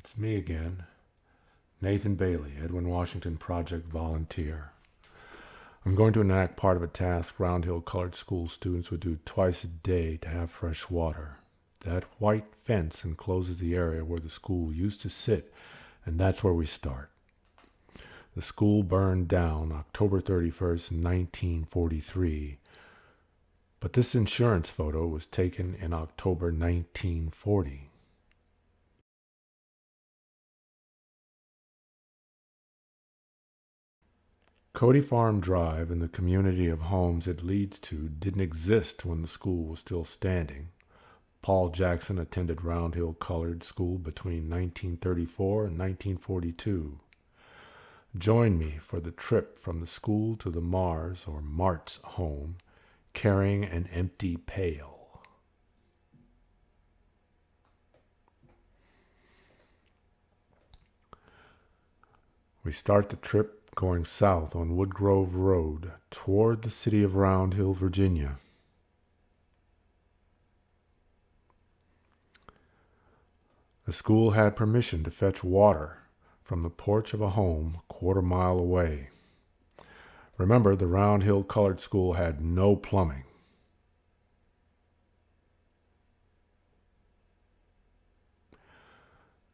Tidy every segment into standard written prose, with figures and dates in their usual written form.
It's me again, Nathan Bailey, Edwin Washington Project volunteer. I'm going to enact part of a task Round Hill Colored School students would do twice a day to have fresh water. That white fence encloses the area where the school used to sit, and that's where we start. The school burned down October 31st, 1943, but this insurance photo was taken in October 1940. Cody Farm Drive and the community of homes it leads to didn't exist when the school was still standing. Paul Jackson attended Round Hill Colored School between 1934 and 1942. Join me for the trip from the school to the Mars or Mart's home, carrying an empty pail. We start the trip going south on Woodgrove Road toward the city of Round Hill, Virginia. The school had permission to fetch water from the porch of a home a quarter-mile away. Remember, the Round Hill Colored School had no plumbing.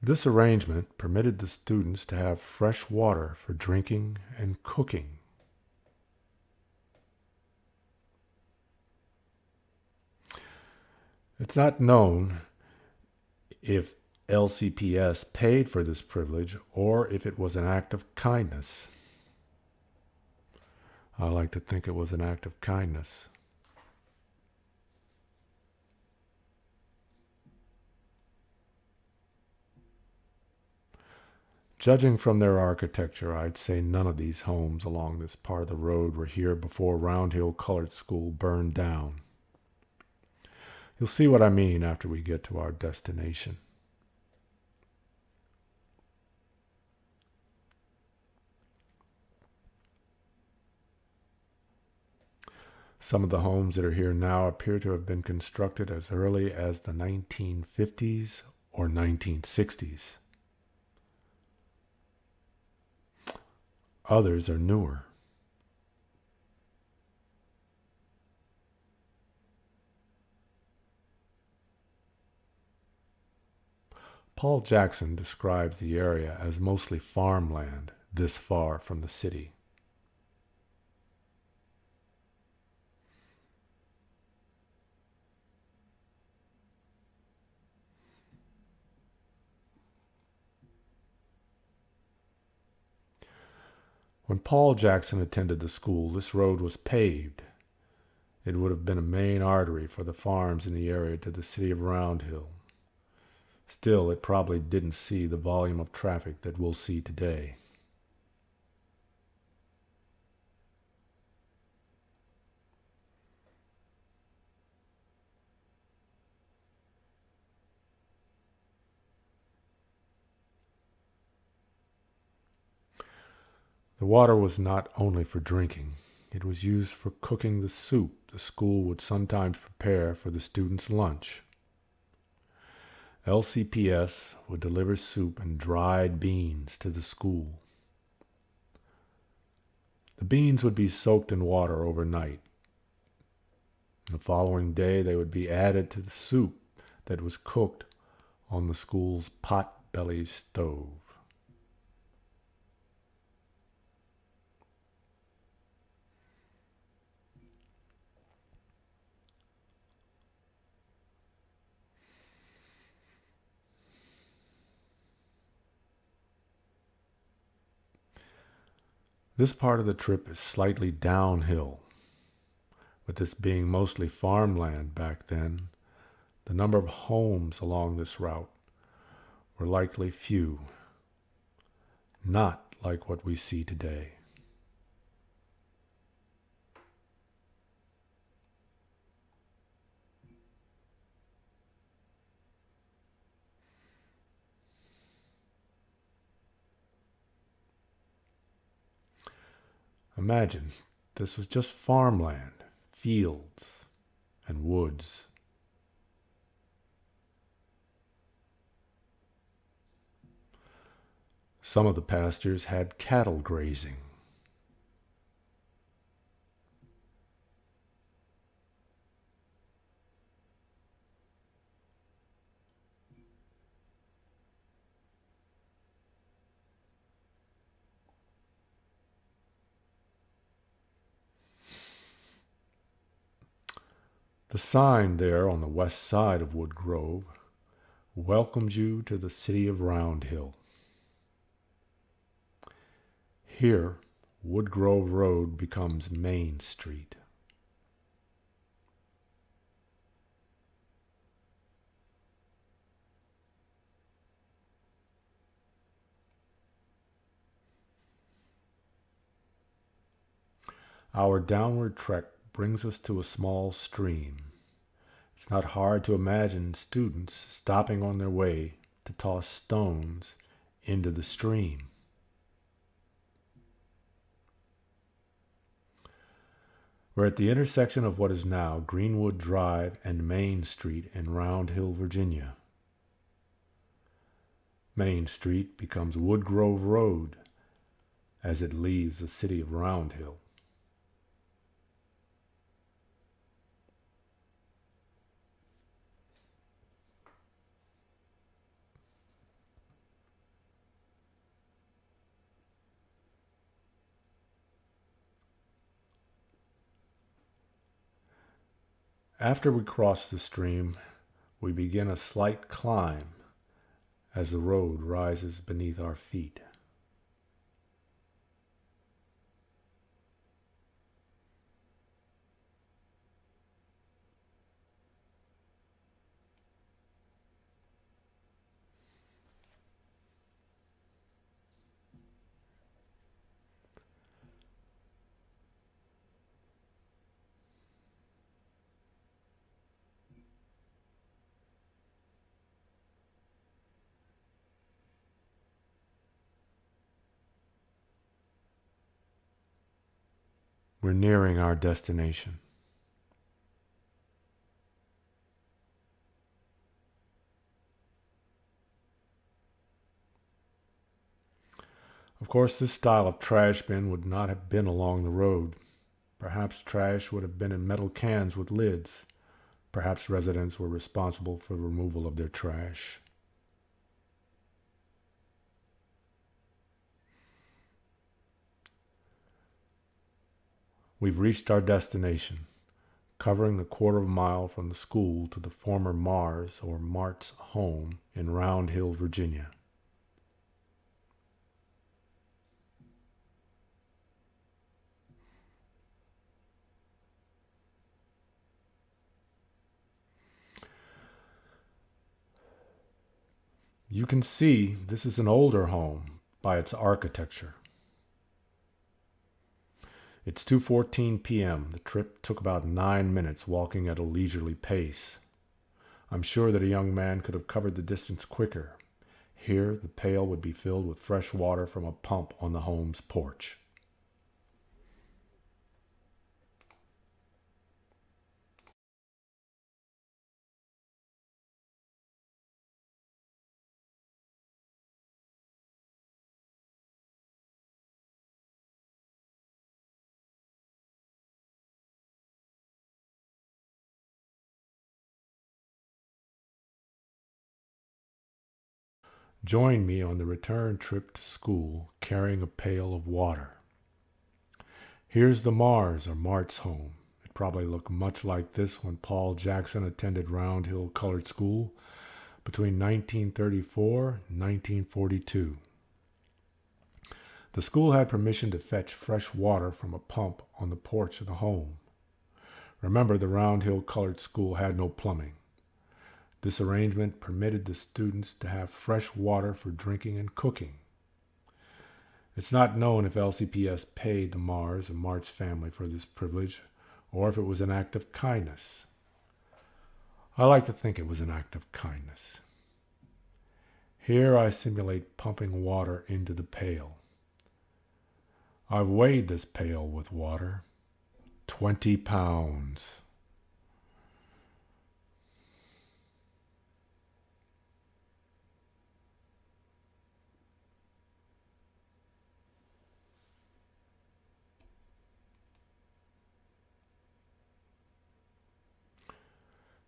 This arrangement permitted the students to have fresh water for drinking and cooking. It's not known if LCPS paid for this privilege or if it was an act of kindness. I like to think it was an act of kindness. Judging from their architecture, I'd say none of these homes along this part of the road were here before Round Hill Colored School burned down. You'll see what I mean after we get to our destination. Some of the homes that are here now appear to have been constructed as early as the 1950s or 1960s. Others are newer. Paul Jackson describes the area as mostly farmland this far from the city. When Paul Jackson attended the school, this road was paved. It would have been a main artery for the farms in the area to the city of Round Hill. Still, it probably didn't see the volume of traffic that we'll see today. The water was not only for drinking. It was used for cooking the soup the school would sometimes prepare for the students' lunch. LCPS would deliver soup and dried beans to the school. The beans would be soaked in water overnight. The following day they would be added to the soup that was cooked on the school's pot-belly stove. This part of the trip is slightly downhill. With this being mostly farmland back then, the number of homes along this route were likely few, not like what we see today. Imagine this was just farmland, fields, and woods. Some of the pastures had cattle grazing. The sign there on the west side of Wood Grove welcomes you to the city of Round Hill. Here, Wood Grove Road becomes Main Street. Our downward trek brings us to a small stream. It's not hard to imagine students stopping on their way to toss stones into the stream. We're at the intersection of what is now Greenwood Drive and Main Street in Round Hill, Virginia. Main Street becomes Wood Grove Road as it leaves the city of Round Hill. After we cross the stream, we begin a slight climb as the road rises beneath our feet. We're nearing our destination. Of course, this style of trash bin would not have been along the road. Perhaps trash would have been in metal cans with lids. Perhaps residents were responsible for the removal of their trash. We've reached our destination, covering the quarter of a mile from the school to the former Mars or Mart's home in Round Hill, Virginia. You can see this is an older home by its architecture. It's 2:14 p.m. The trip took about 9 minutes walking at a leisurely pace. I'm sure that a young man could have covered the distance quicker. Here, the pail would be filled with fresh water from a pump on the home's porch. Join me on the return trip to school carrying a pail of water. Here's the Mars or Mart's home. It probably looked much like this when Paul Jackson attended Round Hill Colored School between 1934 and 1942. The school had permission to fetch fresh water from a pump on the porch of the home. Remember, the Round Hill Colored School had no plumbing. This arrangement permitted the students to have fresh water for drinking and cooking. It's not known if LCPS paid the Mars and Mart's family for this privilege, or if it was an act of kindness. I like to think it was an act of kindness. Here I simulate pumping water into the pail. I've weighed this pail with water. 20 pounds.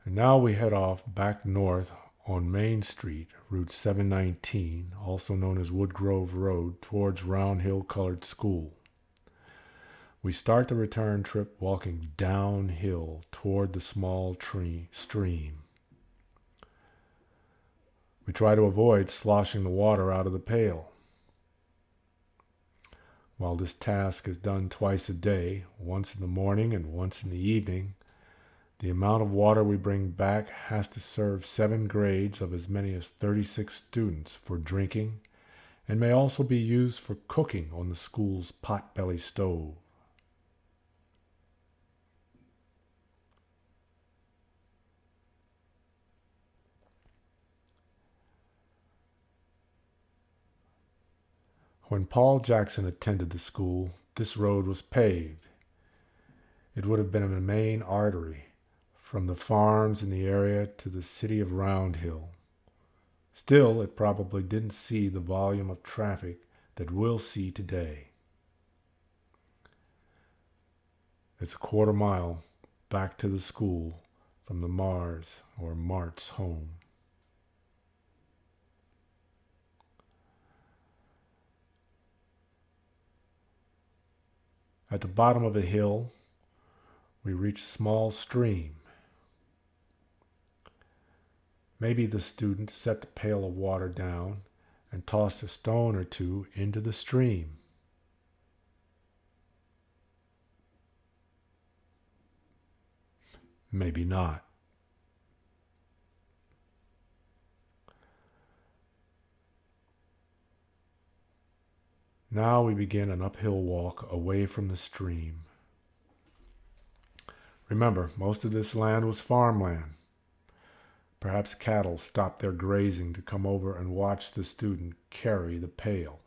And now we head off back north on Main Street, Route 719, also known as Woodgrove Road, towards Round Hill Colored School. We start the return trip walking downhill toward the small stream. We try to avoid sloshing the water out of the pail. While this task is done twice a day, once in the morning and once in the evening, the amount of water we bring back has to serve 7 grades of as many as 36 students for drinking, and may also be used for cooking on the school's potbelly stove. When Paul Jackson attended the school, this road was paved. It would have been a main artery from the farms in the area to the city of Round Hill. Still, it probably didn't see the volume of traffic that we'll see today. It's a quarter mile back to the school from the Mars or Mart's home. At the bottom of a hill, we reach a small stream. Maybe the student set the pail of water down and tossed a stone or two into the stream. Maybe not. Now we begin an uphill walk away from the stream. Remember, most of this land was farmland. Perhaps cattle stopped their grazing to come over and watch the student carry the pail.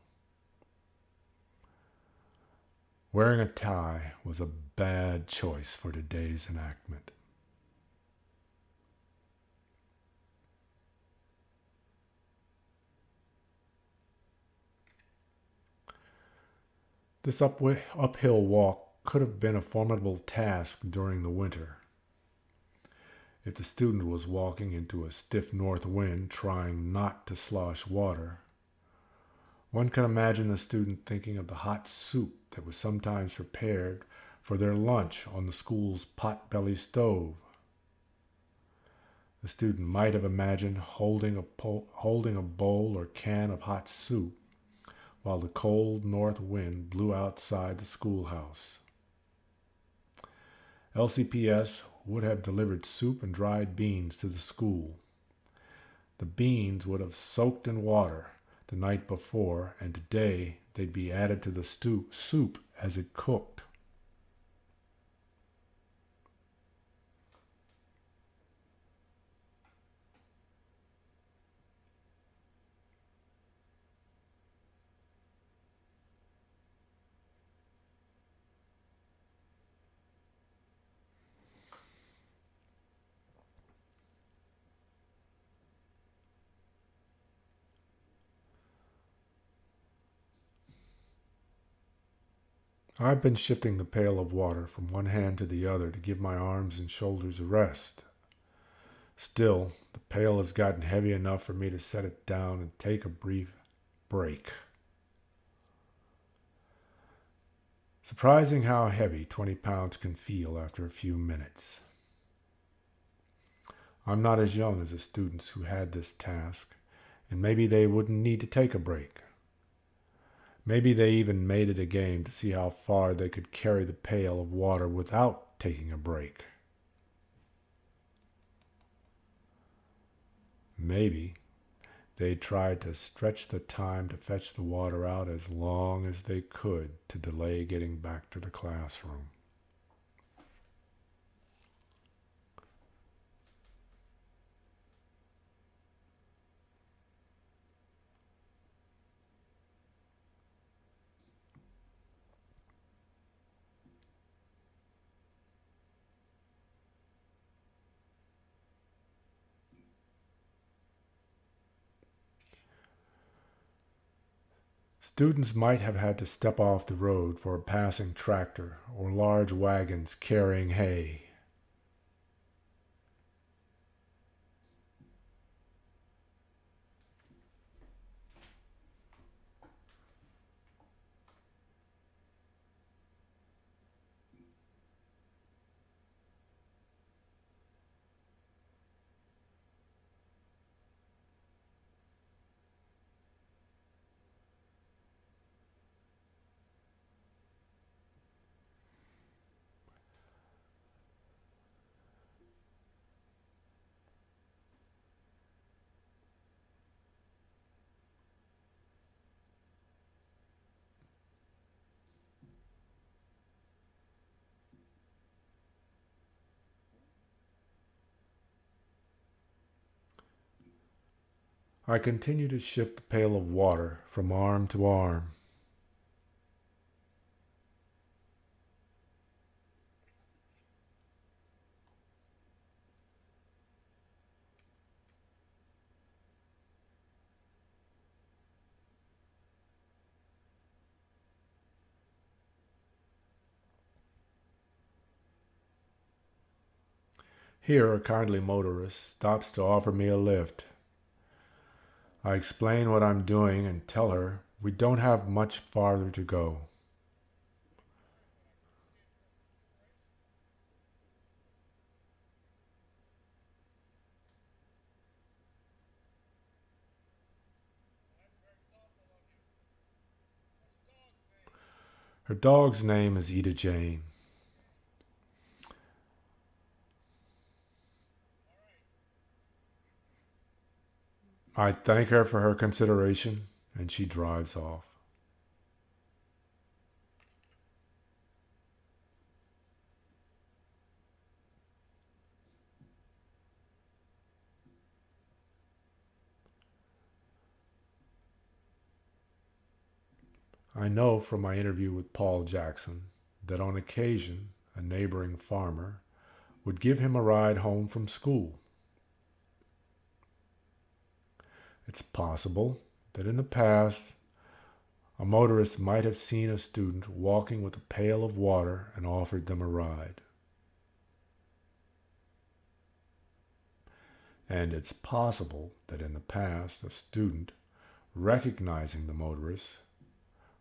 Wearing a tie was a bad choice for today's enactment. This uphill walk could have been a formidable task during the winter. If the student was walking into a stiff north wind trying not to slosh water, one can imagine the student thinking of the hot soup that was sometimes prepared for their lunch on the school's pot-belly stove. The student might have imagined holding a bowl or can of hot soup while the cold north wind blew outside the schoolhouse. LCPS would have delivered soup and dried beans to the school. The beans would have soaked in water the night before, and today they'd be added to the soup as it cooked. I've been shifting the pail of water from one hand to the other to give my arms and shoulders a rest. Still, the pail has gotten heavy enough for me to set it down and take a brief break. Surprising how heavy 20 pounds can feel after a few minutes. I'm not as young as the students who had this task, and maybe they wouldn't need to take a break. Maybe they even made it a game to see how far they could carry the pail of water without taking a break. Maybe they tried to stretch the time to fetch the water out as long as they could to delay getting back to the classroom. Students might have had to step off the road for a passing tractor or large wagons carrying hay. I continue to shift the pail of water from arm to arm. Here, a kindly motorist stops to offer me a lift. I explain what I'm doing and tell her we don't have much farther to go. Her dog's name is Ida Jane. I thank her for her consideration, and she drives off. I know from my interview with Paul Jackson that on occasion a neighboring farmer would give him a ride home from school. It's possible that in the past a motorist might have seen a student walking with a pail of water and offered them a ride. And it's possible that in the past a student, recognizing the motorist,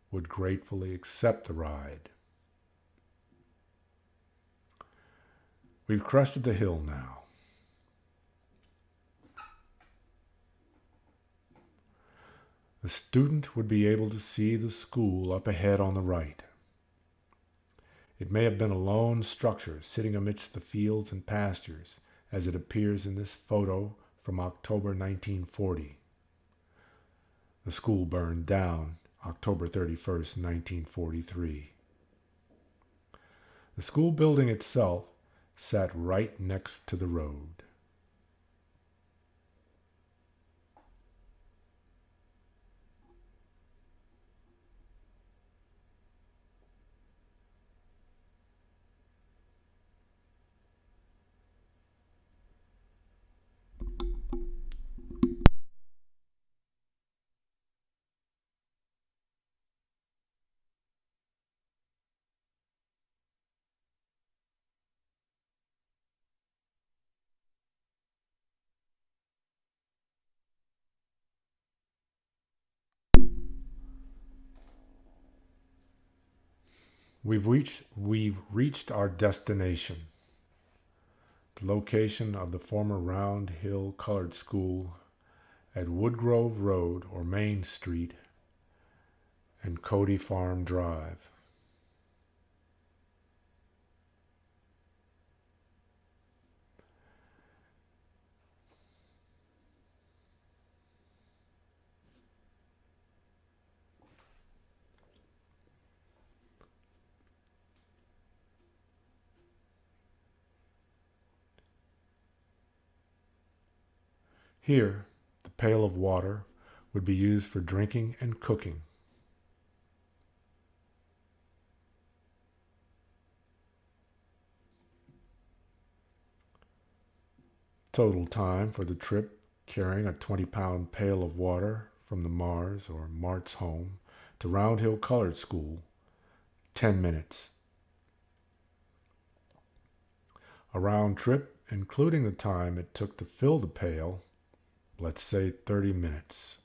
would gratefully accept the ride. We've crested the hill now. The student would be able to see the school up ahead on the right. It may have been a lone structure sitting amidst the fields and pastures as it appears in this photo from October 1940. The school burned down October 31st, 1943. The school building itself sat right next to the road. We've reached our destination, the location of the former Round Hill Colored School at Woodgrove Road or Main Street and Cody Farm Drive. Here, the pail of water would be used for drinking and cooking. Total time for the trip carrying a 20-pound pail of water from the Mars or Mart's home to Round Hill Colored School, 10 minutes. A round trip, including the time it took to fill the pail, let's say 30 minutes.